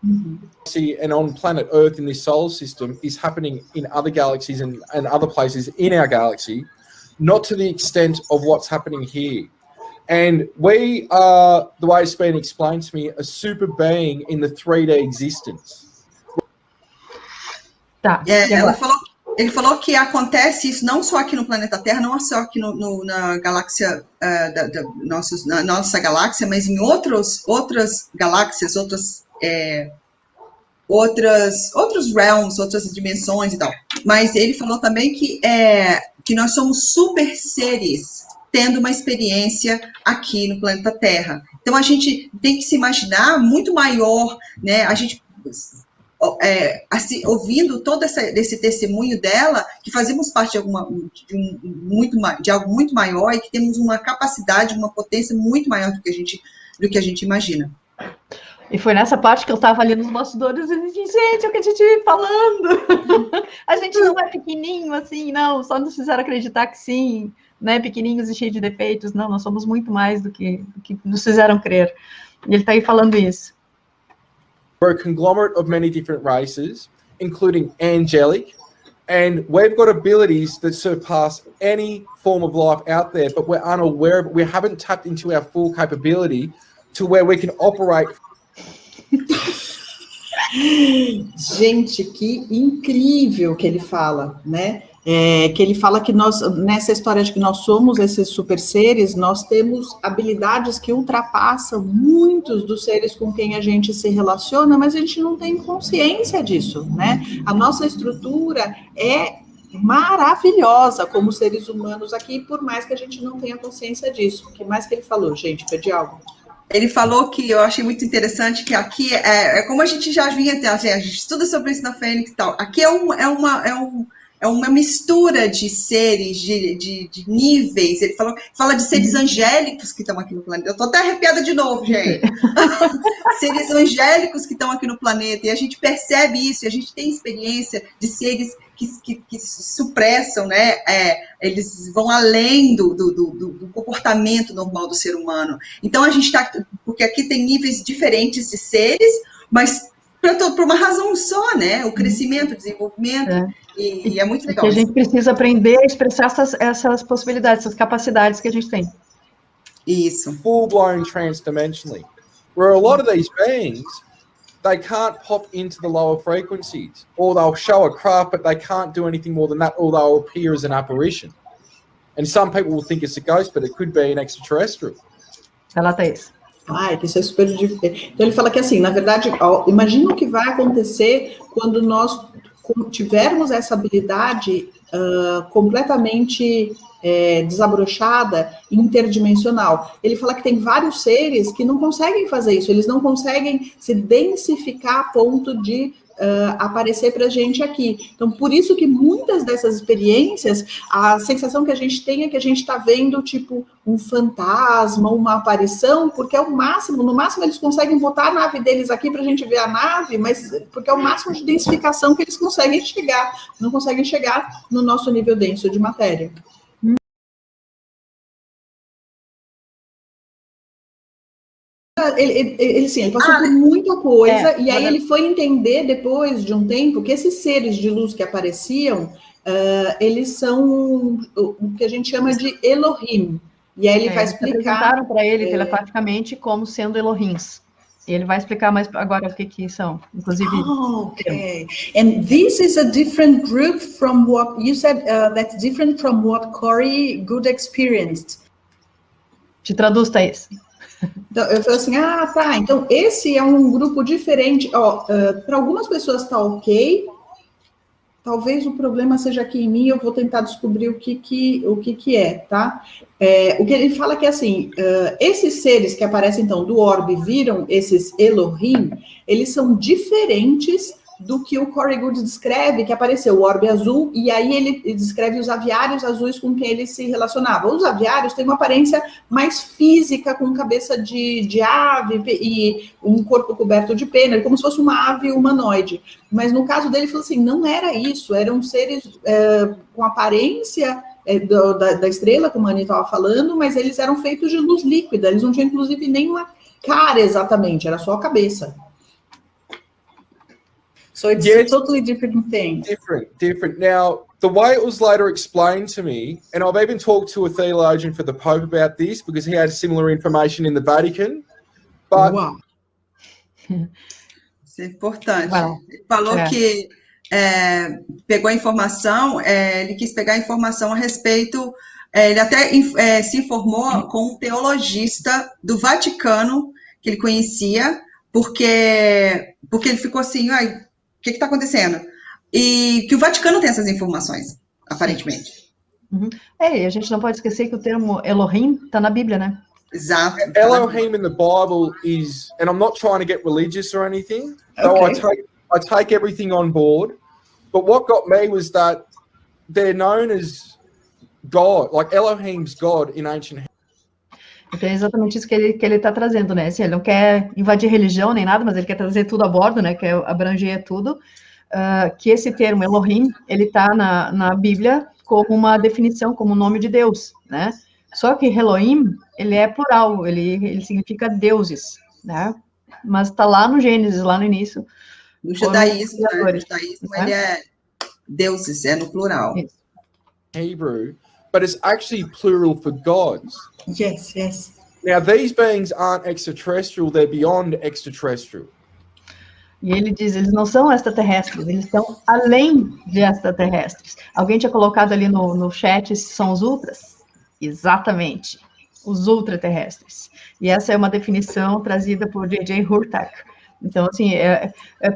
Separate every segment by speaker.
Speaker 1: and on planet Earth in this solar system is happening in other galaxies and other places in our galaxy, not to the extent of what's happening here. And we are, the way it's been explained to me, a super being in the 3D existence.
Speaker 2: Tá.
Speaker 3: Ele falou que acontece isso não só aqui no planeta Terra, não só aqui na galáxia, na nossa galáxia, mas em outras galáxias, outros realms, outras dimensões e tal. Mas ele falou também que nós somos super seres tendo uma experiência aqui no planeta Terra. Então, a gente tem que se imaginar muito maior, né? A gente... assim, ouvindo todo esse testemunho dela, que fazemos parte de algo muito maior e que temos uma capacidade, uma potência muito maior do que a gente imagina.
Speaker 2: E foi nessa parte que eu estava ali nos bastidores e disse, gente, é o que a gente vive falando. A gente não é pequenininho assim, não, só nos fizeram acreditar que sim, né, pequenininhos e cheios de defeitos, não, nós somos muito mais do que nos fizeram crer. E ele está aí falando isso.
Speaker 1: We're a conglomerate of many different races, including angelic, and we've got abilities that surpass any form of life out there, but we're unaware of it. We haven't tapped into our full capability to where we can operate.
Speaker 4: Gente, que incrível que ele fala, né? Que ele fala que nós, nessa história de que nós somos esses super seres, nós temos habilidades que ultrapassam muitos dos seres com quem a gente se relaciona, mas a gente não tem consciência disso, né? A nossa estrutura é maravilhosa como seres humanos aqui, por mais que a gente não tenha consciência disso. O que mais que ele falou, gente? Perdi algo?
Speaker 3: Ele falou que eu achei muito interessante que aqui como a gente já vinha, a gente estuda sobre isso na Fênix e tal, aqui é uma mistura de seres, de níveis. Ele fala de seres angélicos que estão aqui no planeta. Eu estou até arrepiada de novo, gente. Seres angélicos que estão aqui no planeta. E a gente percebe isso, e a gente tem experiência de seres que se supressam, né? Eles vão além do comportamento normal do ser humano. Então, a gente está... Porque aqui tem níveis diferentes de seres, mas por uma razão só, né? O crescimento, o desenvolvimento... E é muito legal.
Speaker 2: Que a gente precisa aprender a expressar essas possibilidades, essas capacidades que a gente tem.
Speaker 3: Isso.
Speaker 1: Full-blown transdimensionally. Where a lot of these beings, they can't pop into the lower frequencies, or they'll show a craft, but they can't do anything more than that, or they'll appear as an apparition. And some people will think it's a ghost, but it could be an extraterrestrial.
Speaker 2: Relata isso.
Speaker 4: Que isso é super diferente. Então ele fala que assim, na verdade, imagina o que vai acontecer quando nós tivermos essa habilidade completamente desabrochada, interdimensional. Ele fala que tem vários seres que não conseguem fazer isso, eles não conseguem se densificar a ponto de aparecer para a gente aqui. Então, por isso que muitas dessas experiências, a sensação que a gente tem é que a gente está vendo, tipo, um fantasma, uma aparição, porque é o máximo, no máximo eles conseguem botar a nave deles aqui para a gente ver a nave, mas porque é o máximo de densificação que eles conseguem chegar, não conseguem chegar no nosso nível denso de matéria. Ele passou por muita coisa, e aí ele foi entender, depois de um tempo, que esses seres de luz que apareciam, eles são o que a gente chama de Elohim. E aí ele vai explicar...
Speaker 2: Apresentaram para ele telepaticamente como sendo Elohims. E ele vai explicar mais agora o que são, inclusive...
Speaker 4: Okay. And this is a different group from what you said, that's different from what Corey Good experienced.
Speaker 2: Te traduz, Thaís.
Speaker 4: Então, eu falei assim, tá, então esse é um grupo diferente, para algumas pessoas tá ok, talvez o problema seja aqui em mim, eu vou tentar descobrir o que é, tá? O que ele fala que é assim, esses seres que aparecem então do orbe, viram esses Elohim, eles são diferentes do que o Corey Good descreve, que apareceu o orbe azul, e aí ele descreve os aviários azuis com quem ele se relacionava. Os aviários têm uma aparência mais física, com cabeça de ave e um corpo coberto de pena, como se fosse uma ave humanoide. Mas no caso dele, ele falou assim, não era isso, eram seres com aparência da estrela, como a Anny estava falando, mas eles eram feitos de luz líquida, eles não tinham, inclusive, nenhuma cara exatamente, era só a cabeça. So it's
Speaker 1: Yes.
Speaker 4: totally different things.
Speaker 1: Different. Now, the way it was later explained to me, and I've even talked to a theologian for the Pope about this because he had similar information in the Vatican. But
Speaker 4: Uau.
Speaker 3: Isso é importante.
Speaker 2: Uau.
Speaker 3: Ele falou
Speaker 2: É.
Speaker 3: que pegou a informação, ele quis pegar a informação a respeito, ele até se informou com um teologista do Vaticano, que ele conhecia, porque ele ficou assim, ai, o que está acontecendo? E que o Vaticano tem essas informações, aparentemente.
Speaker 2: E a gente não pode esquecer que o termo Elohim está na Bíblia, né?
Speaker 3: Exato.
Speaker 1: Elohim in the Bible is, and I'm not trying to get religious or anything, though I take everything on board. But what got me was that they're known as God, like Elohim's God in ancient.
Speaker 2: Então é exatamente isso que ele está trazendo, né? Assim, ele não quer invadir religião nem nada, mas ele quer trazer tudo a bordo, né? Quer abranger tudo. Que esse termo Elohim, ele está na Bíblia como uma definição, como o nome de Deus, né? Só que Elohim, ele é plural, ele significa deuses, né? Mas está lá no Gênesis, lá no início.
Speaker 3: No judaísmo, ele é deuses, é no plural.
Speaker 2: Isso.
Speaker 1: Hebrew, but it's actually plural for gods.
Speaker 4: Yes, yes.
Speaker 1: Now, these beings aren't extraterrestrial, they're beyond extraterrestrial.
Speaker 2: E ele diz, eles não são extraterrestres, eles estão além de extraterrestres. Alguém tinha colocado ali no chat se são os ultras? Exatamente, os ultraterrestres. E essa é uma definição trazida por J.J. Hurtak. Então, assim,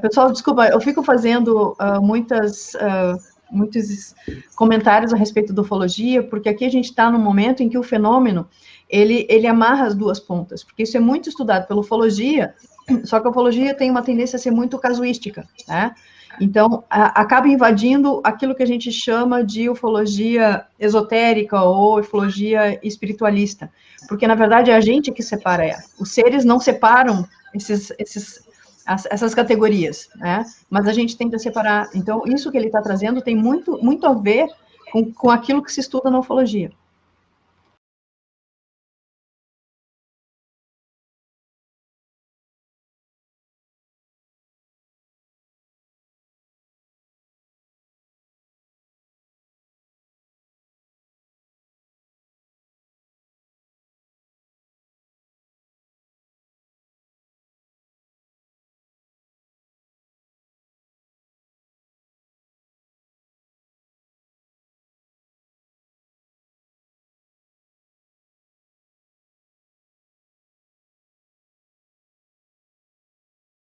Speaker 2: pessoal, desculpa, eu fico fazendo muitos comentários a respeito da ufologia, porque aqui a gente está num momento em que o fenômeno, ele amarra as duas pontas, porque isso é muito estudado pela ufologia, só que a ufologia tem uma tendência a ser muito casuística, né? Então, acaba invadindo aquilo que a gente chama de ufologia esotérica ou ufologia espiritualista, porque, na verdade, é a gente que separa ela. Os seres não separam essas categorias, né? Mas a gente tenta separar. Então, isso que ele está trazendo tem muito a ver com aquilo que se estuda na ufologia.